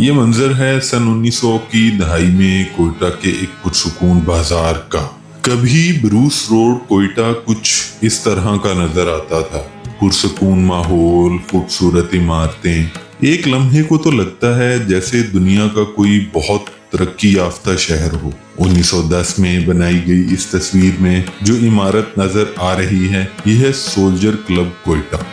ये मंजर है सन 1900 की दहाई में कोयटा के एक पुरसुकून बाजार का। कभी ब्रूस रोड कोयटा कुछ इस तरह का नजर आता था। पुरसुकून माहौल, खूबसूरत इमारतें, एक लम्हे को तो लगता है जैसे दुनिया का कोई बहुत तरक्की याफ्ता शहर हो। 1910 में बनाई गई इस तस्वीर में जो इमारत नजर आ रही है, यह है सोल्जर क्लब कोयटा।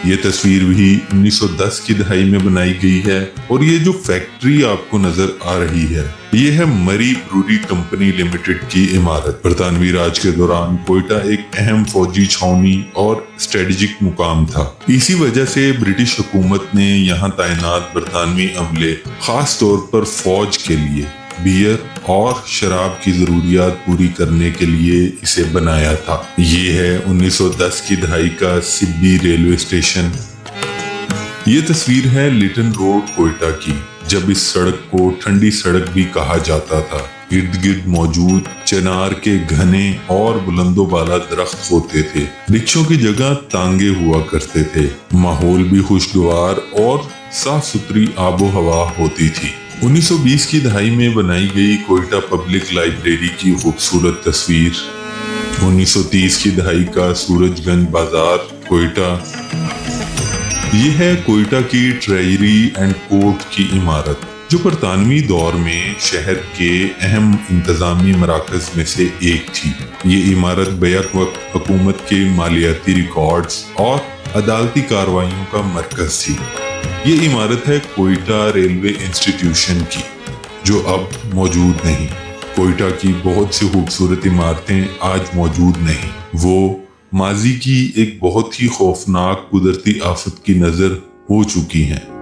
ये तस्वीर भी 1910 की दहाई में बनाई गई है और ये जो फैक्ट्री आपको नजर आ रही है, ये है मरी ब्रूरी कंपनी लिमिटेड की इमारत। बरतानवी राज के दौरान कोयटा एक अहम फौजी छावनी और स्ट्रेटेजिक मुकाम था। इसी वजह से ब्रिटिश हुकूमत ने यहाँ तैनात बरतानवी अमले खास तौर पर फौज के लिए बियर और शराब की जरूरियात पूरी करने के लिए इसे बनाया था। ये है 1910 की दहाई का सिब्बी रेलवे स्टेशन। ये तस्वीर है लिटन रोड कोयटा की, जब इस सड़क को ठंडी सड़क भी कहा जाता था। इर्द गिर्द मौजूद चिनार के घने और बुलंदोबाला दरख्त होते थे। रिक्शों की जगह तांगे हुआ करते थे। माहौल भी खुशगवार और साफ सुथरी आबो हवा होती थी। 1920 की दहाई में बनाई गई कोयटा पब्लिक लाइब्रेरी की खूबसूरत तस्वीर। 1930 की दहाई का सूरजगंज बाजार कोयटा। यह है कोयटा की ट्रेजरी एंड कोर्ट की इमारत, जो बरतानवी दौर में शहर के अहम इंतजामी मराकज में से एक थी। ये इमारत बैक वक्त हुकूमत के मालियाती रिकॉर्ड्स और अदालती कार्रवाइयों का मरकज थी। ये इमारत है कोयटा रेलवे इंस्टीट्यूशन की, जो अब मौजूद नहीं। कोयटा की बहुत सी खूबसूरत इमारतें आज मौजूद नहीं। वो माजी की एक बहुत ही खौफनाक कुदरती आफत की नजर हो चुकी हैं।